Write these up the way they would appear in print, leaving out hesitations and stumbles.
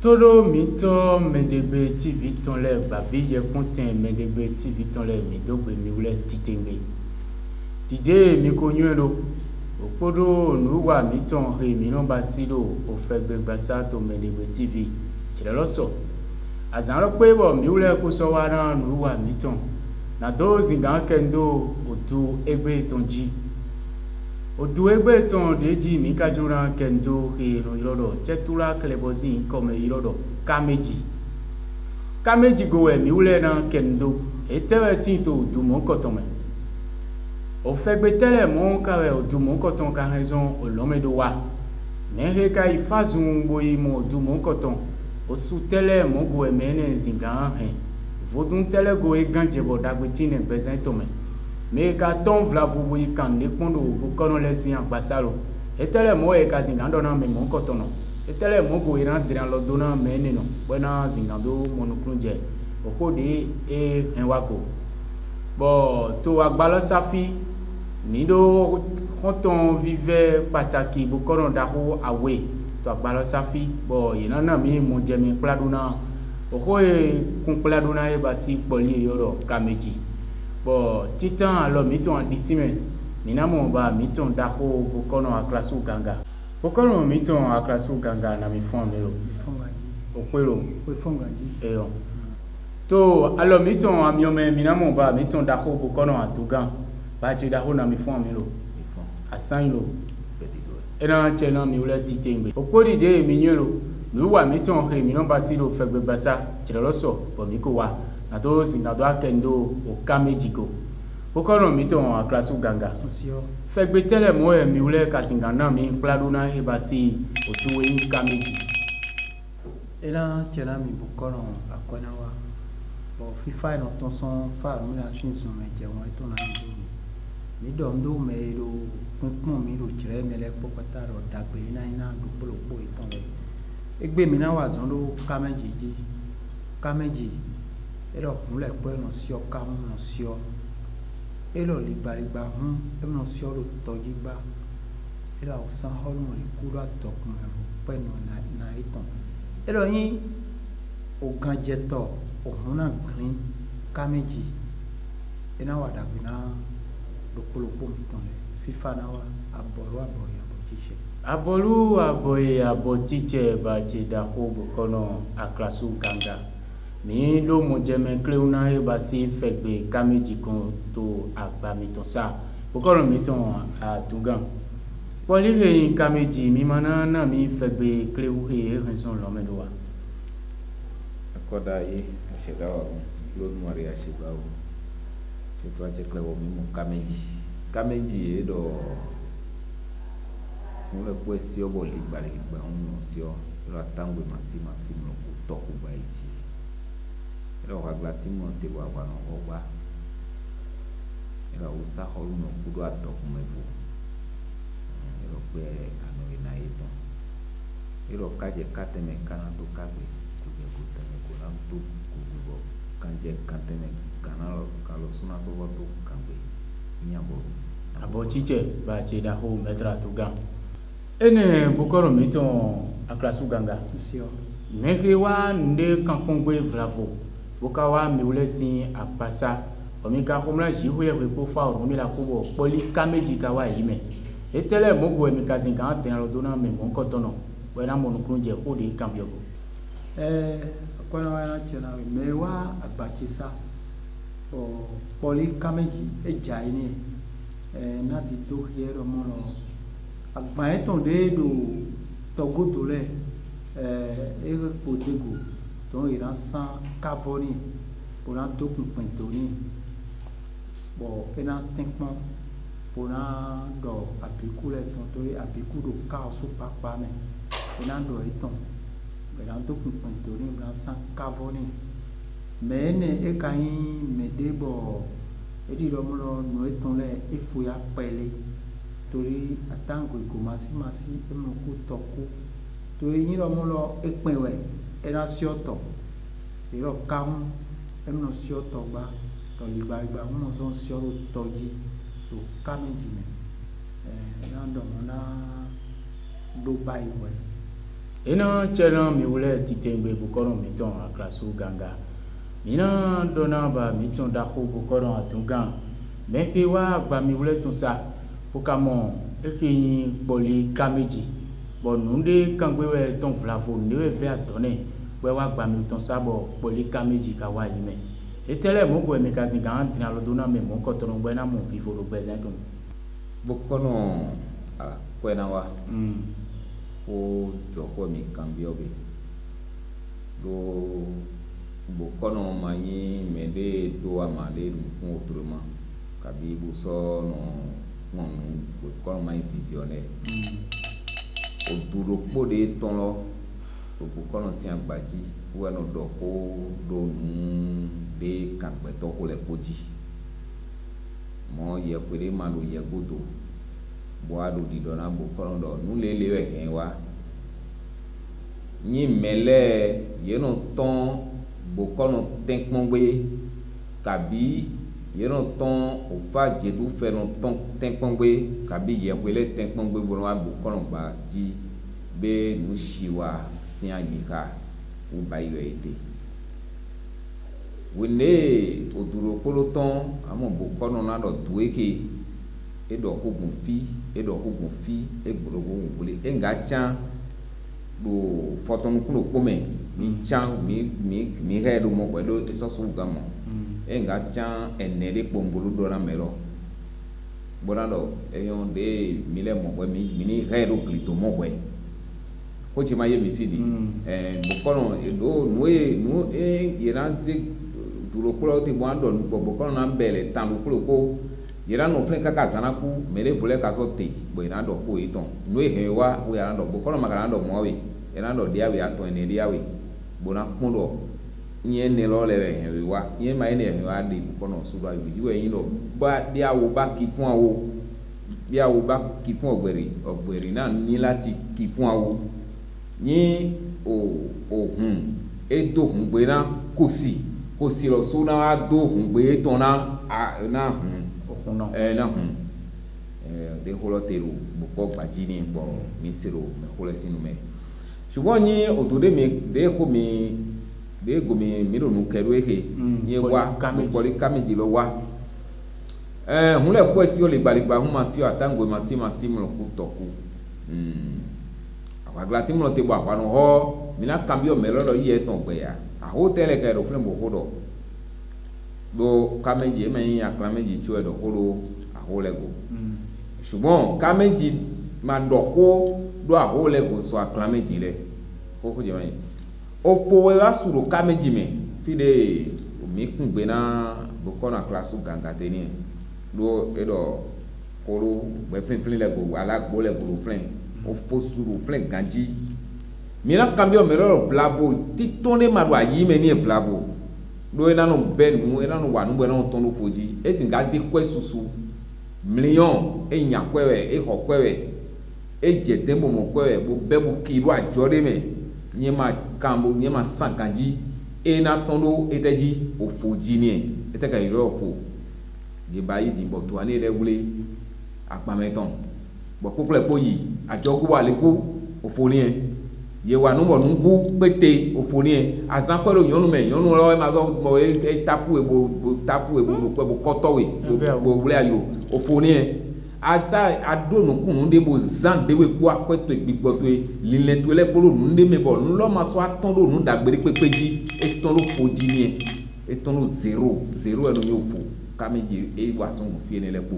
Todo mito medebe TV tonle bavi ye konten medebe TV tonle mi dogbe mi wule titengbe. Dide mi konyelo. Opodo nuwa miton he mi no basilo ofegbe gbasa to medebe TV. Chile loso. Azanro pe bo mi wule ko so wa na nuwa miton. Na do zinga kendo odu egbe tonji. Odu egbe ton deji mi kajura kendo he no irodo chetura klebozi nkome irodo kameji. Kameji go mi wule na kendo etewe tinto odu mon kotome. O fegbe tele mon kawe odu mon koton ka raison olomedo wa. Nehe ka ifazun boyi mo odu mon koton. O su tele mon go mene zinga he. Vodun tele go e ganjebo dagwetine bezin tome. Mais quand on vla vous voyez quand les condos vous connaissez en passalo et tel mo e kasi ngandona me mon kotono et tel mo go ira dran lo dona meneno bona zingando monukunje okode e enwako bo to agbalo safi ni do konton vive pataki bu kono daho awe to agbalo safi bo yena na mi mo jemi pladuna okoe kun pladuna e basi poli yoro kameji. Bon, titan alors miton disime minamo ba miton dako bokono aklasu ganga bokono miton aklasu ganga na mi fon melo okwelo we fonga ji eyo to alors miton amiome minamo ba miton dako bokono atugan ba ti dako na mi fon melo asan lo ena chena mi wule titembe okodi de minyelo mi wa miton he minon basilo fegbe basa tireloso bo mi ko wa na to singado akendo o kamejigo bokono mito aklasu ganga fegbe tele mo e mi wule kasingana mi pladuna he basi o tuwe kameji ela tena mi bokono akona wa bo fifa no ton son fa mi la sin so me je won to na mi do ndo me do pon mi ro jire me le popata ro dagbe ina do polopo iton le egbe mi na wa zon do kameji elo mule po no sio kam no sio elo ligba hun no sio lo toji gba elo osan holmo ikuru atokun evo pe no na iton elo yin o ganjeto ohun na gbin kameji ina wada gbina lopolopo mi ton le fifa na wa aboru aboya botije abolu aboye abotije ba ti da hobo kono aklasu ganga mi lo mo jeme kleuna e basi fegbe kameji kon to agba mi ton sa bokono mi ton atugan poli he kameji mi mana na mi fegbe kleu he raison lo me do wa akoda yi aseda wa lo mari aseba wo ti to aje klewo mi mo kameji e do mo le po si obo ligba un si o lo atangwe masi mo ko toku ba iji elo aglati mo te wa no ogba elo usa holu no kudo atoku mebu elo pe ano ina ito elo kaje kateme kana do kagbe kuje kuteme kuna do kugo kanje kateme kana kalo suna so wato kagbe nyabo abotije ba ti da ho metra to gan ene bokono miton aklasu ganga sio mehe wa nde kankongwe vravo bokawa mi wule sin apasa omi ka khomla ji hoye ko fa o mi la ko poli kameji ka wa yime etele mogo mi ka sin kan ten lo dona me mon kotono we na mo nkunje ko de kambio go akona wa na chena me wa agbachisa o poli kameji eja ini na ti to hiero mo lo agba eton de do togodo le e ko dego ton ira san cavoni pour un double pentoni bon ena tinkpon pour un do apicule ton tori apicudo caos papa me ena do iton ena double pentoni bran san cavoni mais ne e kain me debo e di lo mo no eton le e fu ya pele tori atango ko masi e mo ku toku tori yin lo mo lo e pinwe era sioto ero kam emno sioto ba to ligba mo so sio toji to kameji me na ndo na do bai we ena chena mi wule titembe bukono miton aklasu ganga mina dona ba miton dako bukono atungan meke wa gba mi wule tunsa pokamo eki poli kameji bonunde kangwe we ton vlavo ne ve atone we wa gba mi tunsa bo poli kameji ka wa yime etele mo bo me kazinga antina lo dona me mo kotono gbe na mo vivo lo gbe zan bukono kwena wa o joko mi cambio be do bukono manyi mede do amale mu autrement kabi bu so no bukono manyi visionnaire o duro pode ton lo bukono si agbaji wa no do ko do nu de kangbe to ko le koji mo ye kwere ma lo ye godo boado di dona bukono do nu le lewe hen wa ni mele yeno ton bukono tenkpongbe kabi yeno ton o fa jedu fe no ton tenkpongbe kabi ye kwele tenkpongbe bo wa bukono ba ji be nu shiwa sin ayika u ba yo ete wene oduro poloton amo bukono na do dueke edo kogun fi egborogo wule enga chan do fotonu kuno pome mi chan mi hedo mo pẹ̀lú esoso gamo enga chan enere pombulu do na mero bonado eyon de mile mo pe mi ni hedo glito mo pe ko ti ma ye mi sidi bukono edo nu yeranze duro kulo ti boando bukono na mbele tanu kulo ko yera no flen kaka zanaku mele vole ka so te bo ina do ko iton no ehewa wo yara do bo kono magana do mowe ina do dia we aton ene dia we bona kundo yen ne lo le ehewa yen ma ene ehewa de kono so do ayi we yin do ba dia wo ba ki fun awo bia wo ba ki fun ogberi na ni láti ki fun awo yin ohun edo hun gbe na kosi lo so na do hun gbe ton na hun no de holoteru boko gbajini bo mi sero me hole sinu me ṣùgbọ́n ni otode mi de ko mi de go mi ro nu keru ehe ni wa poli kameji lo wa hun le po si o le gbaligba hun ma si o atango ma si mo ku toku awagla ti mo te bo apanu ho mi na cambio me lo yi e ton gbe ya a hotel ke ro fun bo hodo do kameji e meyin aklameji chu edo koro aholego ṣùgbọ́n kameji ma doko do aholego so aklameji le koko je meyin o fo wa suro kameji me fide mi kungbe na bokona klasu gangate ni do edo koro be fin le go alagbo le go flen o fo suro flen ganji mi na cambio mero blavo titone ma do ayi me ni blavo do ena no ben mu ena no wa no no ton lo foji e sin gazi kwe susu million e nya kwewe e ho kwewe e je dembo mo kwewe bo bebu ki lo ajore me nyi ma kambo nyi ma sankanji e na ton lo eteji o foji ni ete ka iro fo ge bayi di bo to ani le wule apameton bo kokle poyi ajogu wa leku o fo ni ye wa no mo ngu pete ofoni e azan kwero yonu me yonu lo ma zo mo e tafu e bo bo kotowe bo wule ayo ofoni e ata adonu kunu de bo zan de we po akweto egbigbo to lile to le polo nde me bo nlo ma so aton do nu dagbere pepeji e ton lo foji ni e ton lo 0 eno mi ofo kameji e wa so mo fi ene le po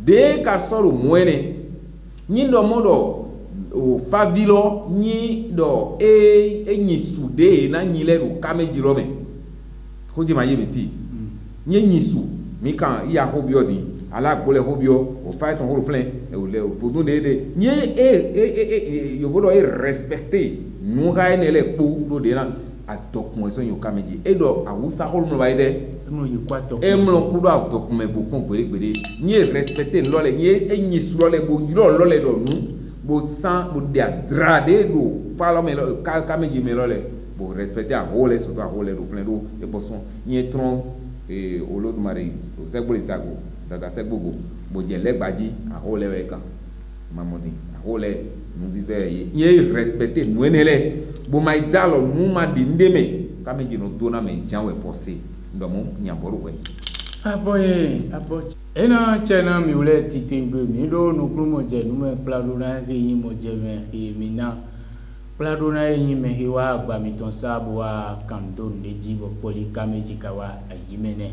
de ka soro muene nyindo modo o fabilo ni do nyi sude na nyi le ru kameji lo me ko je ma ye mi si nyi su mi kan ya hobio di ala gbole hobio o fa ton holo flen e o le o fodun de nyi yo bodo respecter nu ga ene le po do de na atokun eso yo kameji e do awusa holo mo ba ide emlo kudo atokun me bokun gbere nyi respecter lo le nyi su lo le bo lo le do nu bo san bo de adrade do falo me kameji me lo le bo respecter a hole so a hole do flen do e bo son yin tron Olódùmarè o segbo isago daga segbogo bo je legbaji a hole we kan mamodi ahole nous vivre ye respecter nous enele bo mai dalo nous ma di ndeme kame jino dona me janwe forcé ndomo nyamboro we aboye aboti ena chena mi ule titingbe mi do no klumo je nu me pladona ke yin mo je me mi na pladona yin me hiwa agba mi ton sabu wa kando neji bo poli kameji kawa ayimene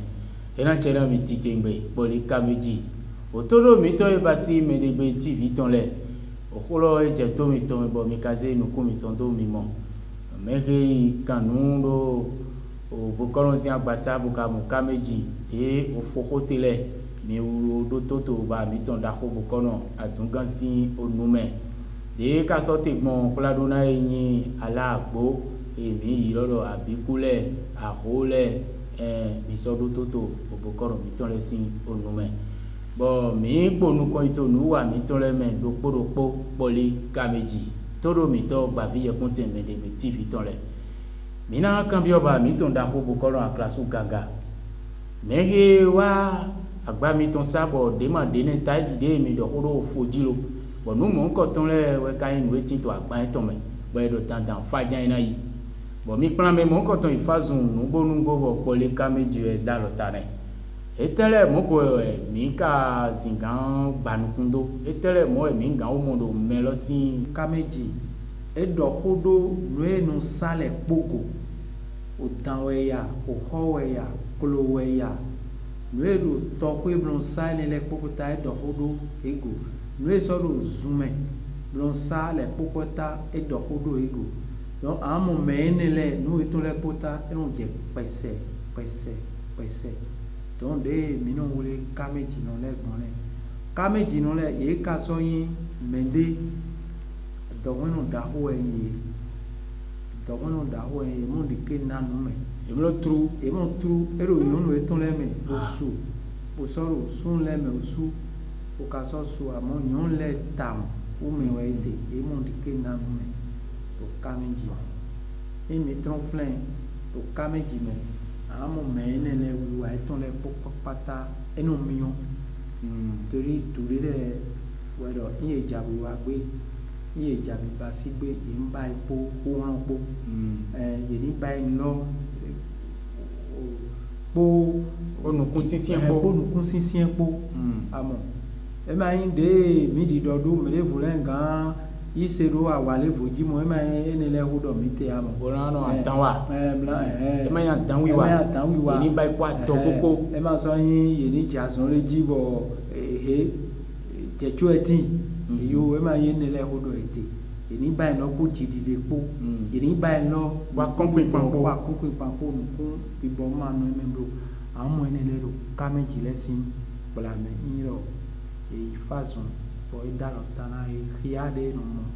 ena chena mi titingbe poli kameji otoro mi to e basi me de be TV ton le okolo e je to mi ton bo mi kaze nu ku mi ton do mi mo me he kanu do o bokono si agba sabu ka mo kameji e o fokotele mi uro do toto ba mi ton da ko bokono adungan si onume de ka so te gbon pladona yin ala agbo emi irodo abikule ahole mi so do toto o bokono mi ton le si onume bo mi gbonu ko ito nu wa mi ton le me do podopo poli kameji todo mi to gba vi ye konte me de me TV ton le mina kambio ba mi ton da ko bokono a klasu gaga mehe wa agba mi ton sabo de ma de ne tai de mi do horo fojilo bo nu mo ko ton le we kai nu etin to agba ton me bo do tantan fa jan ina yi bo mi plan me mo ko ton ifazun nu go bo pole kameji e da lo tare etele mo ko mi ka zingan banukundo etele mo mi ngan o mo do me lo si kameji e do hodo nu e no sale pogo o tanweya o howeya koloweya nuedo tokwe blonsa le popota e do hodo ego nueso do zume blonsa le popota e do hodo ego donc à un moment le nous étions les pota et on dit pèse donc de mino wole kameji non le bonne kameji non le e ka so yin mende do wono da ho yin do wono da ho yin mo di ke nanu me e mo tru e ro yon no eton le me osu o soro sun le me osu o ka so su amo yon le tam o me we de e mo di ke nanu me o kameji e mi tronflin o kameji me amo me ne le wu a eton le pata e no mion torí torí wẹ́rọ iye ìjàbí wa gbé iye ìjàbí bá sí gbé yìí ń bá epo kó rán po yìí ní báyìí lọ po onukun sísí epo àmọ́ ẹ máa ń dé mídìí dọdún mẹlẹ́fù lẹ́ǹkan ìṣèlú àwàlẹ́fù jímọ̀ ẹ máa ń nílẹ̀ ọdọ̀ mi tẹ àmọ́. òrànà àtàwà ẹ máa yàn tán wíwá yìí ní bá epo àtọ̀ pópó. ẹ máa sọ yín yìí ní jàsán lé jíbọ̀ jẹ̀tú ẹtì èyí o ẹ máa yé nílẹ̀ ọdọ̀ ètè èyí báyìí lọ kó jìdìdè po èyí báyìí lọ wà kọ́ńpé pàǹpó nùkún ìbọn máa nù ẹ̀mí bro àwọn ọmọ ẹni lẹ́rọ ká méjì lẹ́sìn pọ̀làmẹ́ yín rọ èyí fàzùn bọ̀ ẹ dàrọ̀ tán náà ìyáde nù mọ́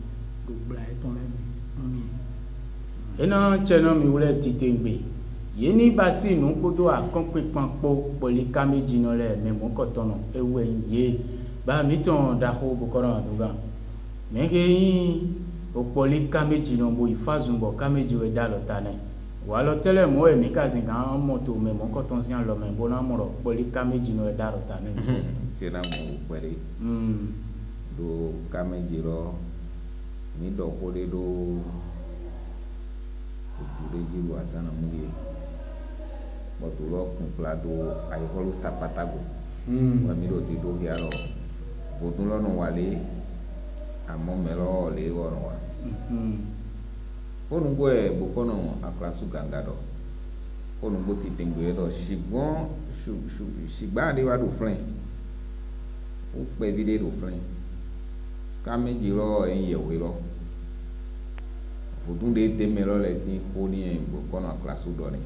gbogbo ẹ̀ tán lẹ́nu mú yẹn. ena chena mi wule titengbe yeni basi nu kpodo akonpe pampo poli kameji no le memo kotono ewe ye ba mi ton da ho bokoro aduga mege yin o poli kameji no bo ifazun bo kameji we da lo tane wa lo tele mo e mi kazi gan moto memo koton si an lo me bo na mo ro poli kameji no e da lo tane chena mo pere do kameji ro mi do ko de do jiru asana mulie botulo kumplado ayiholu sapatago wamiro dido hiaro votulo no wale amomelo le wono wa onugbo e bokono aklasu gangado onugbo titengbe do shigbon shigba de wa do flen o pe vide do flen kameji ro enyewe lo fodunde demelo le sin khoni en bokono aklasu do ne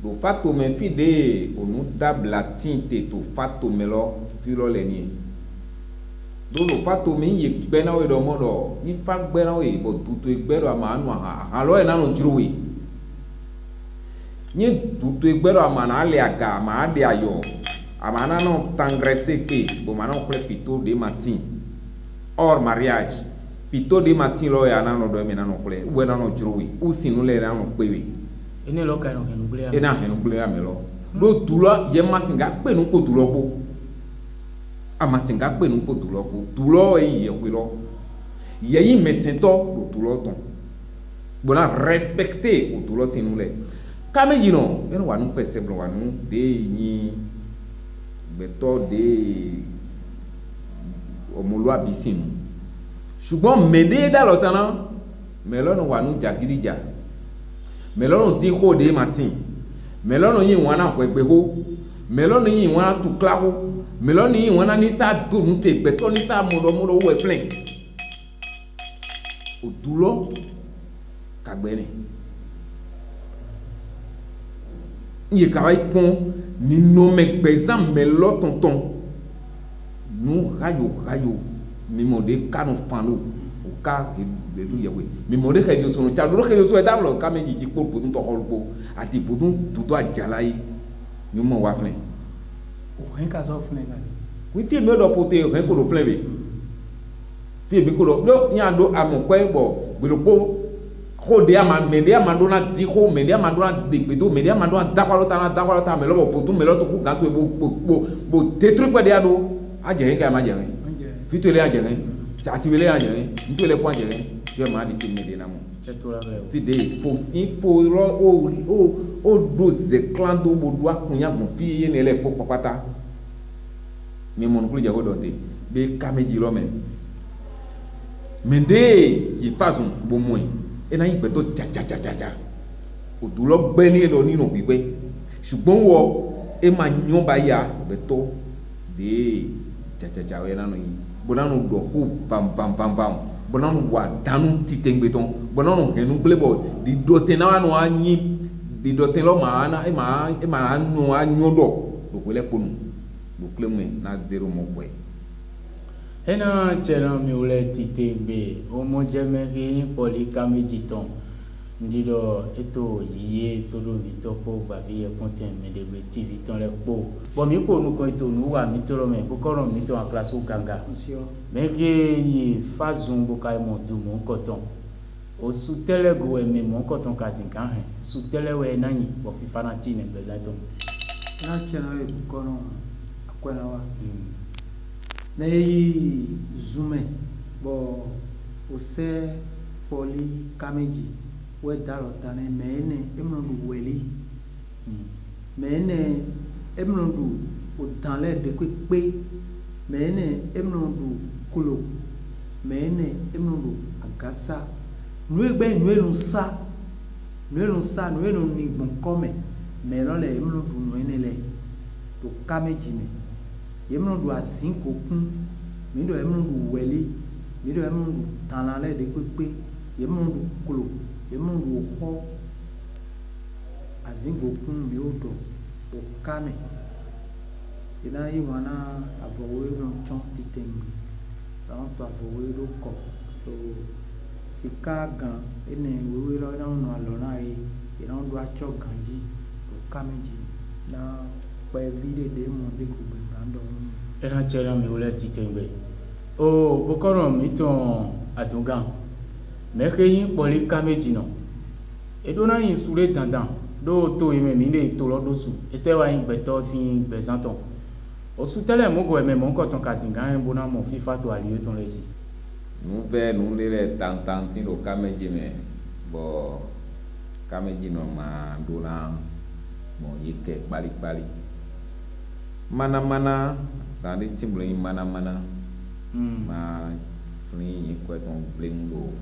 do fato me fide onu dabla tinte to fato melo filo le ni do lo fato me ye gbena we do mo do ifa gbena we bo tutu egbero amanu ha lo e na no juruwe ni tutu egbero amana ale aga ma ade ayo amana no tangresse pe bo mana ple pito de matin hors mariage pito de matin lo ya na no do me na no ple we na no juruwe o sinu le na no pewe ene lo ka no henugble ena henugble amelo do tulo ye masinga pe nu ko tulo po amasenga pe nu po dulo ko dulo e pe lo ye yi mesento lo dulo ton bona respecter o dulo sinu le kameji no eno wa nu percebre wa nu de yin beto de omolo abisinu ṣùgbọ́n mende da lo tan melono wa nu jagirija melono ti ko de matin melono yin wa na pepe ho melono yin wa tu claro melono yin wa na ni sa do nu te beto ni sa modo wo plein o dulo kagbene ye ka ipon ni no me gbezan melo tonton nu rayo mi mo de kanu fanu o ka le du yewe mi mo de ke so no cha do ke so e dablo ka meji ji po podun to holpo ati podun dudu ajala yi ni mo wa flen o hen ka so flen ka wi fi me do fote hen ko do flen be fi mi ko do yan do amokwe bo gbelopo ko de ama me de ama do na ti ko me de ama do na de gbedo me de ama do na dakwalo ta me lo bo fotu me lo to ku gan to bo te truc pa de ado aje hen ka ma je hen fi to le aje hen sa ti wele aje hen nto le po aje hen je ma di te me de na mo fi de fo ro o do ze clan do bo do akunya gun fi ye ne le po papata mi mo nku je ko do te be kameji lo me mende yi fasun bo mo ena yi gbe to ja o du lo gbe ni lo nínú gbígbé ṣùgbọ́n wo e ma yan ba ya be to de ja we na no yi bonanu do ho bam bonanu wa danu titengbe ton bonanu henu glebo di do te na no anyi di do te lo ma na e ma anu anyo do ko le ponu do kleme na zero mo boy ena chelo mi ule titengbe o mo jeme ri poli kameji ton ndido eto yiye to do mi to ko gba bi e content Medegbe TV ton le po bo mi ko nu ko eto nu wa mi to lo me ko ko mi to en classe o ganga me ri yi fazun bo kai mo du mo ko ton o su tele go e me mo ko ton kazin kan he su tele we na yin bo fi fanati ne bezaito na chelo e ko no akwena wa nei zume bo ose poli kameji we daro tane mene emrondu weli mene emrondu o dans l'air de pe mene emrondu kolo mene emrondu agasa nuegbe nuenu sa nuenu ni gbon come me lo le emrondu nuene le to kameji me yemrondu asin kokun mi do emrondu weli mi do emrondu dans l'air de pe yemrondu kolo yemrondu ho azingo kun mi odo o kame ina yi wana avowe no chon titengi ran to avowe do ko to sika gan ene wewe lo na no alona yi ran do acho ganji o kameji na pa vide de mo de ku be rando ena chela mi ule titengbe o bokoro mi ton atungan me ke yin poli kameji no edona yin sure dandan do to ime mi le to lo do su ete wa yin gbeto fin gbezanton o su tele mo go eme mo ko ton kazinga en bona mo fifa to aliyo ton leji nu ve nu le tantantin lo kameji me bo kameji no ma do la mo yike pali mana tandi timblo yin mana ma fni ko ton blingo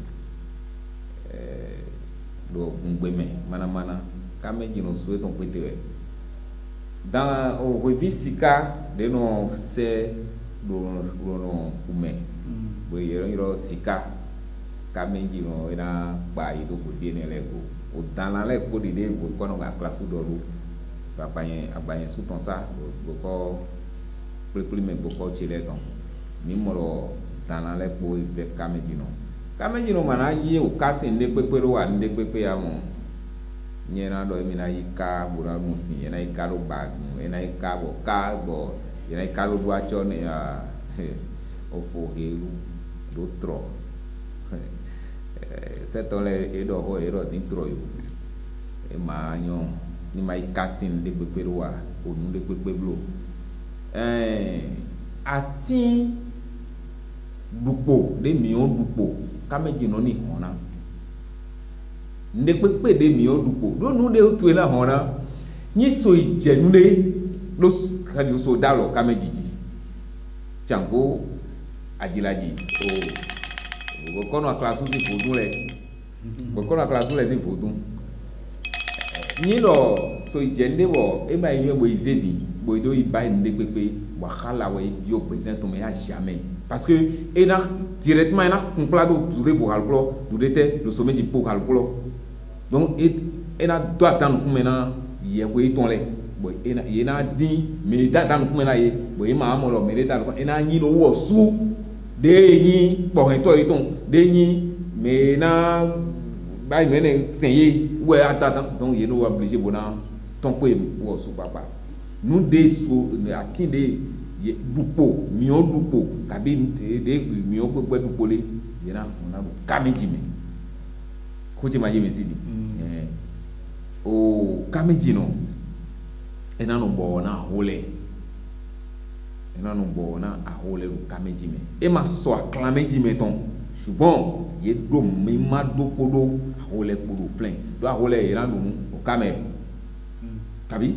do ngbe mana kameji no souhait on pété dans au revisika de no se do no ume bo yero sika kameji no ina pa ido ko de ne lego o dans la le ko de bo ko no ga classe do ru abayen sous ton ça bo ko plus me bo ko chile don ni mo dans la le ko de kameji no mana yi o kasi nde pepe ro wa nde pepe ya mo nyena do mi na yi ka bura no si na yi ka ro ba na yi ka bo na yi ka ro do acho ne o fo heru do tro se to le e do ho e ro sin tro yo e ma nyo ni mai kasi nde pepe ro wa o nu nde pepe blo ati dupo de mion dupo kameji no ni hona ndepepe de mion dupo do nu de otu la hona ni so ijenu de lo kaji so dalo kameji chango ajilaji o kono classe si fodun le bo kono classe le si fodun ni lo so ijende bo e ba yin bo izedi bo do iba ndepepe wahala we bio present to me a jamais parce que ena directement ena complado touré pour calculo touré le sommet du pour calculo donc ena doit attendre pour maintenant ye ko itonle bo ena di me da dan pour maintenant ye bo e ma mo lo me da ena yin no wo su de yin po hen to iton de yin me na ba me ne senye we attendre donc ye no obligé bona ton ko wo su papa nous des so atinde dupo mion dupo kabi de mion gbegbe dupo le yena ona kameji me koji ma yeme sidi o kameji no ena no bo na hole ahole ro kameji me e ma so aklameji me ton ṣùgbọ́n ye do mi ma do kodo ahole kodo plein do ahole yena no o kame kabi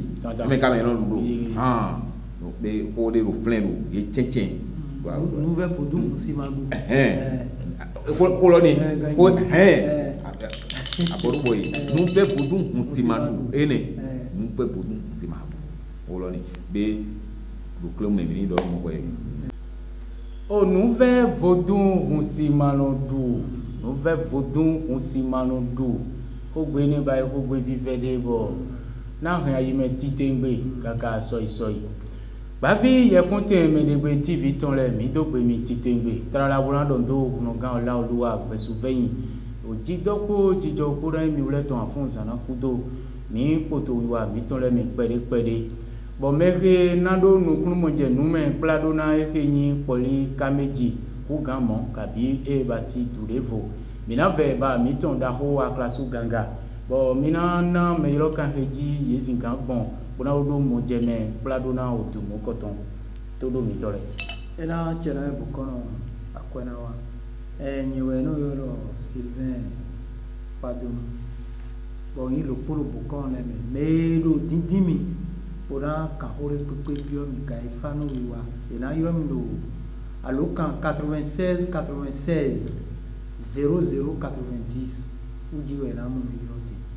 me kame no do donc be ko de ro flen ro ye tchenchen nouvelle photo musimago koloni ko aboru boy nouvelle photo musimago ene nouvelle photo musimago koloni be le club memini do mo ko o nouvelle vodun musimanodou nouvelle vodun musimanodou ko gbe ni ba ko gbe vivede bo na han ayi me titengbe kaka soy bavi ye konte Medegbe TV ton le mi do gbe mi titengbe trala bulan don do no gan la oluwa gbe suveyin o jidopo jijopo re mi ule ton afonza na kudo mi poto wiwa mi ton le mi pede bo meke nado nu knumoje nu me plado na ekenyi poli kameji ku gan mo kabi e basi durevo mi na ve ba mi ton da ho aklasu ganga bo mina na me yoro kan heji yezin kan bon bona odo mo jeme plado na odu mo koton to do mi tore ena chena e bukono akwena wa nyewe no yoro Sylvain padum bo yi lo polo bukono me lo dindimi bona ka hore pepe bio mi ka ifano wiwa ena yoro mi lo alokan 96 0090 ujiwe na mo mi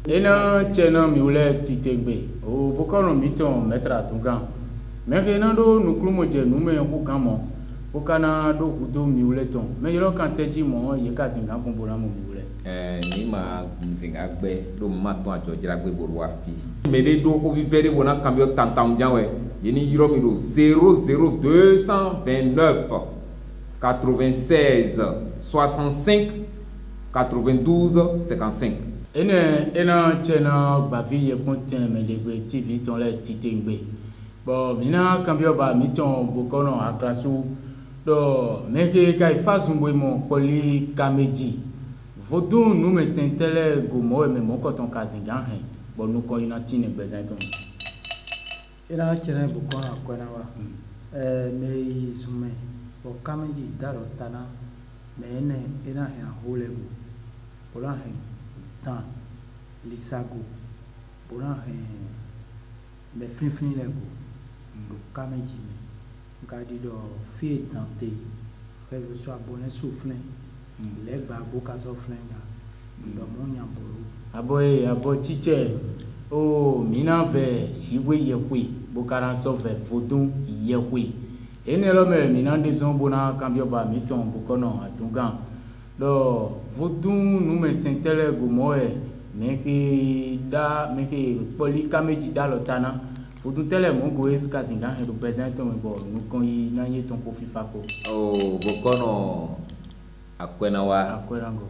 ena chena mi ule titengbe o bokono miton metra tungan meke na do nuklumo je nume ku kamo o kana do kudo mi ule ton me yoro kan teji mo ye ka zinga pombola mo mi ule ni ma zinga gbe do ma ton ajo jira gbe boru wa fi me de do ko vi vere bona cambio tantan janwe yeni yoro mi do 00229 96 65 92 55 ena chena bavi ye konten Medegbe TV ton le titengbe bo mina cambio ba mi ton bokono akrasu do meke kai fasumbo mo poli kameji vodun nu me sentele gomo me mo koton kazinga hen bo nu ko ina tine bezan ton ena chena bokono akona wa me izume bo kameji daro tana me ena hen holego pola hen tan lisago bona me finfini lego do kameji me ngadi do fi tante revo so abonné soufflin le gba boka so flinga do mo nyamboro abo chiche o mina ve siwe yekwe bokara so ve vodun yekwe ene lo me mina de son bona cambio ba miton bokono atungan do vodun nu me sentele gomoe meke poli kameji dalotana vodun tele mo go ezu kazinga he do present to me bo nu kon yi na ye ton ko fifa ko o bokono akwena ngo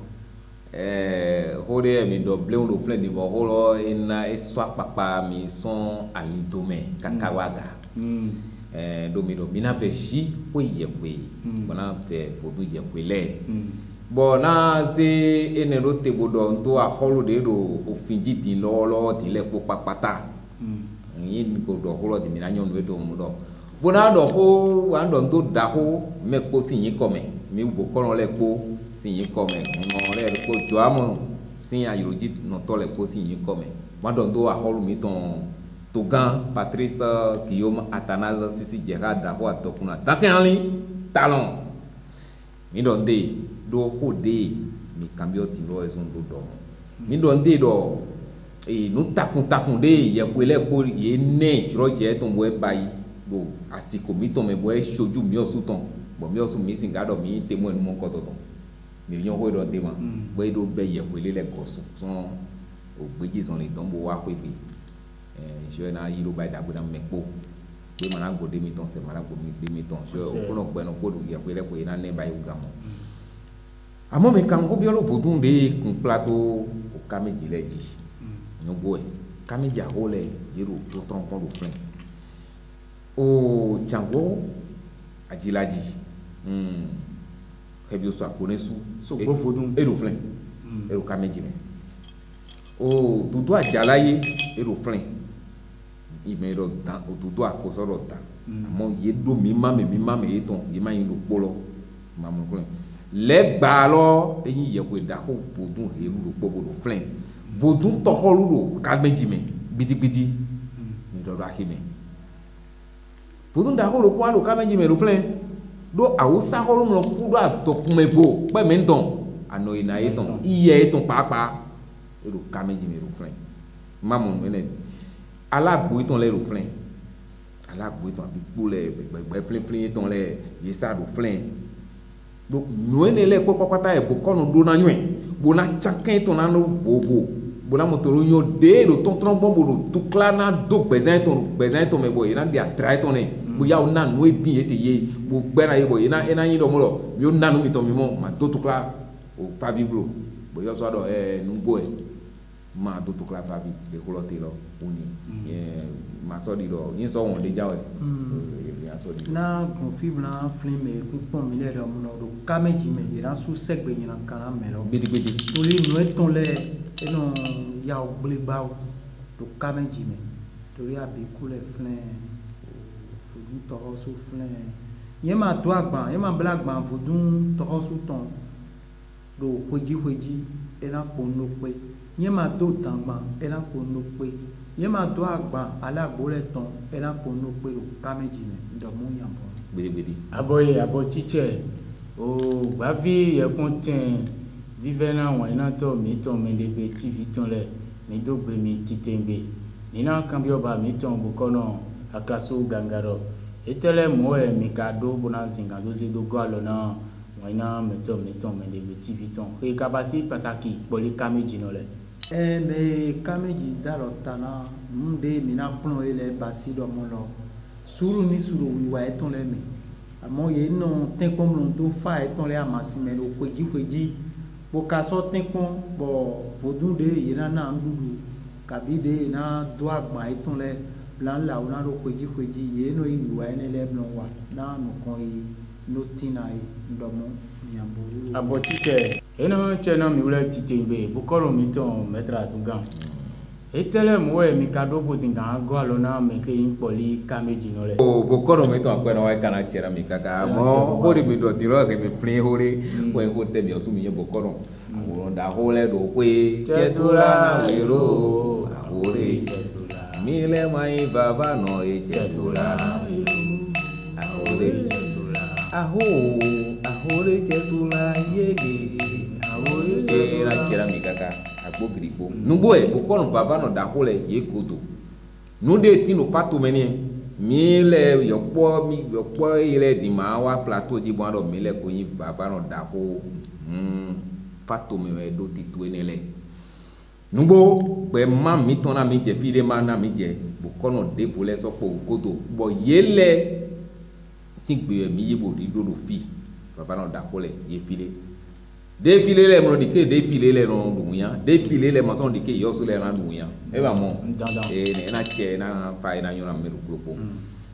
hore mi do bleun do flen di mo holo ina eswa papa mi son ali dome kakawaga do mi do mina veshi o yekwe bona fe vodun yekwe le bona se enero te bodo ndo a holo de do ofinji din lolo ti le po papata yin ko do holo di mina nyon we do mo do bona do ho wa ndo ndo da ho me ko si yin ko me mi bo ko le ko si yin ko me no le ko jo amo si ayiroji no to le ko si yin ko me wa ndo a holu mi ton Togan Patrice Guillaume Athanase Sisi Gerard da ho atokuna takenli talon mi do nde do ho de mi cambio ti lo ezon do mi do nde do e nu takun de ye kwele ko ye ne jro je ton bo e bayi bo asiko mi ton me bo e soju mi osu ton bo mi osu mi singa do mi temo enu mo ko to ton mi yon ho do de ma bo e do be ye kwele le kosu son o gbeji son le ton bo wa pepe je na yiro ba da bo na mepo pe mana go de mi ton se mana go mi de mi ton je o ko no gbe no ko do ye kwele ko ina ne ba yu gamo amo me kan go bi olo vodun de kun plateau o kameji leji no boy kameji a role yero to trompon do frein o chango ajilaji kebio so akonesu so go vodun e do frein e do kameji me o dudu ajalaye e do frein imero dan o dudu akosoro dan amo ye do mi mame eton ye ma yin do polo mamu frein le gba lo eyin ye ko da ko vodun eru do pobo do frein vodun to holu do kameji me bidigbidi mi do akime vodun da holu ko do kameji me do frein do awusa holu mo ku do atokume vo pe me nton ano ina eton iye eton papa eru kameji me do frein mamu ene alagbo eton le do frein alagbo eton abi pole gbe flin eton le yesa do frein donc nous ne les pas pata e boko no do na nwe bona chakin to na no vovo bona motoro nyo de do ton tron bombo do tout cla na do bezin to me boy na dia trai to ne bo ya na no edin ete ye bo gbe na ye boy na yin do mo lo mi o na no mi to mi mo ma do tout cla o favi blo bo yo so do nu boy ma do tout cla favi de ko lo te lo oni ma so di do yin so won de jawe na confibre na flime ku pon mi le mo do kameji me ira su segbe yin kan me lo bidigbidi tori no eton le eno ya ogle bawo do kameji me tori abi ku le flin fodun to so flin yen ma do agban yen ma blagban fodun to so ton do hoji ena ko no pe yen ma do tangban ena ko no pe ye ma do agba ala gbole ton ena ko no pe o kameji me ndo mu yan bo bidigbidi aboye abo chiche o gbavi ye kontin vive na won ina to mi ton Mendegbe TV ton le mi dogbe mi titembe ni na kan bi oba mi ton bo kono aklaso gangaro etele mo e mi ka do bona zinga do ze do go alo na won ina mi ton Mendegbe TV ton e ka basi pataki poli kameji no le me kameji dalo tana munde mina plon ele basi do mo lo suru ni suru wiwa eton le me amo ye no tenpon lo do fa eton le amasi me lo kweji bo ka so tenpon bo vodun de ye na ndudu kabide na do agba eton le plan la una ro kweji ye no wiwa ene le blon wa na no kon yi no tina yi ndomo nyambo abo chiche eno chena mi wule titembe bukoro mi ton metra tungan etele mo e mi kado bo zinga go alona me ke impoli kameji no le o bukoro mi ton kwena wa kana chera mi kaka mo hori mi do tiro ke mi flin hori ko e ko te mi osu mi ye bukoro aworo da hole do pe chetula na wero awore chetula mi le mai baba no e chetula na wero awore chetula ahore chetula yege na chera mi kaka agbo gripo nugbo e bukoro baba no da hole ye kodo nu de ti no fato meni mi le yopo ile di ma wa plateau di bo ro mi le ko yin baba no da ho fato mi we do ti tu enele nugbo pe ma mi ton na mi je fi de ma na mi je bukoro de bole so po kodo bo yele sigbe mi yibo di do fi baba no da hole ye file défilé les mon dike défilé les non dunya défilé les maçon dike yo so les na dunya e ba mo na che na fa na yona meru klopo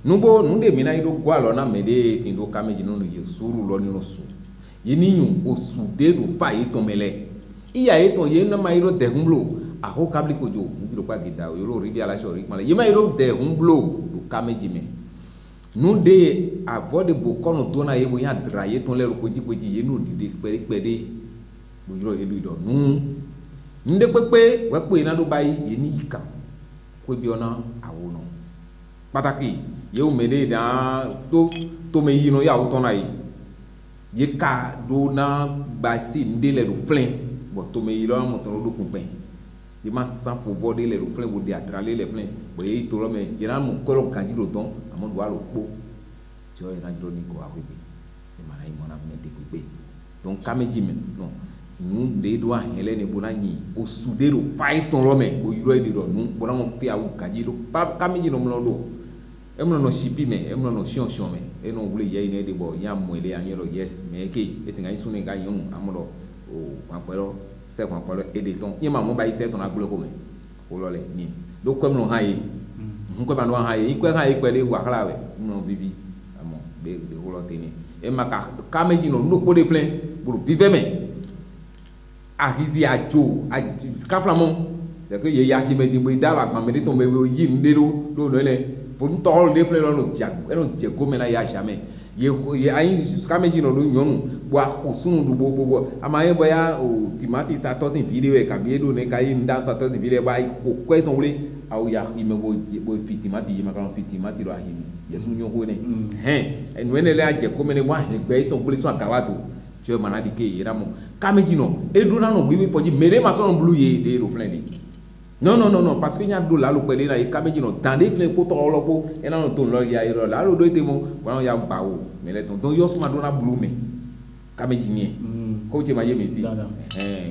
nubo nunde mina ido gwalo na mede tindo kameji no ye suru lo ni no su yini yun o su de do fa yi to mele iya yi to ye na ma iro de humblo a ho kabli kojo mu bi do pa gida yo lo ri bi ala shori mala ye ma iro de humblo do kameji me nous de avoir de beaucoup nous donner et vous y a drailler ton l'air au petit y nous de pédé vous y lui donne nous de pépé ouais quoi il a do bail y ni kam quoi bien a ou non pataki y ou m'aider dans to me y no ya autant aïe y ka do na basi ndele do flin bon to me y là mon ton do compagnie il m'a sans pouvoir de les reflets ou de attraler les flins oui tout le monde il y a mon colo candidat don à mon doigt le pot tu vois il y a un jour nico à bébé et maintenant il m'en a mis des bébés donc comme dit non nous des doigts Hélène et Bonani au soudé le fight ton l'homme au yuro de nous bon on fait à ou candidat pas comme dit non m'lando et m'en no chipi mais et m'en no chion mais et non voulait y a une des boy y a moellé à yero yes mais qui et c'est un sonné gars yon amodo au en c'est qu'on parle aider ton il m'a mon bail c'est ton aglo comme o lolé ni donc comme non haye ko ba no haye ko haye ko le wa kala we non vivi amon de voloté ni et ma ka me di no no ko de plein pour vivre mais a hizi a jo a ka flamon de que ya ki me di mo da la ma me di ton me yi ndelo do no le pour nous tol de plein no dia no je ko me na ya jamais ye ayi kame jino do nyonu bwa osunu do bobo amaye boya o timati sa tosin video e kabiedo ne kai nda sa tosin video ba ko kweton wule au ya ime bo fitimati yima kan fitimati do ahimi yesu nyoko ne enwene le aje ko mene wa egbe ton police akawato tu e manadi ke yeramo kame jino e do na no gbe foji mere ma so no blue ye de ro flen non parce que y a do la lo pele na e kame jino tande flen po to olopo e na no to lo ya iro la lo do ite mo wa ya gba o mais les ton yo so ma do na blue me kame jini ko che ma ye mesi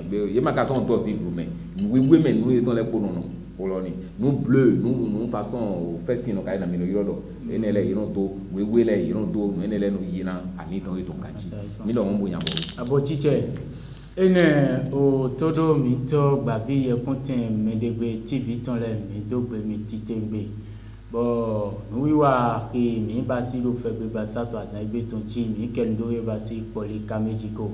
be ye ma ka son to si blue me we men nous étant les po non poloni nous bleu nous façon fait sino ka na mi no iro do ene le iro do we le iro do no ene le no yina ani ton eto kachi mi do mo bonya bo abo chiche ene o todo mi to gbavi ye kontin Medegbe TV ton le mi dogbe mi titembe bo nu wiwa ki mi ba si lo fe gbe ba sa to asan igbe ton chi mi kendo ye ba si poli kamejiko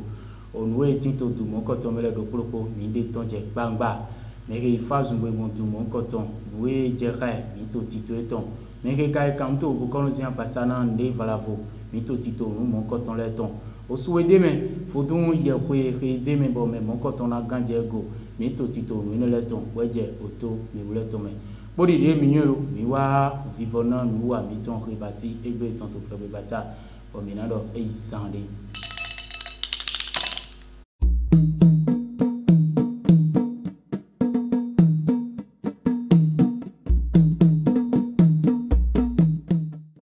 onu e tin to du mo ko to mele do propo mi de ton je gbangba me ke fazu gbe mo du mo ko ton we je ra mi to tito eton me ke kai kam to bu kono si an pasana nde valavo mi to tito nu mo ko ton le ton o souwede me fodun ye pe de me bo me mo ko ton na ganje go mi to tito nu ne le ton weje oto mi wule to me bodi de mi nyelo mi wa vivona mi wa mi ton rebasi egbe ton to fe basa o mi na do e sande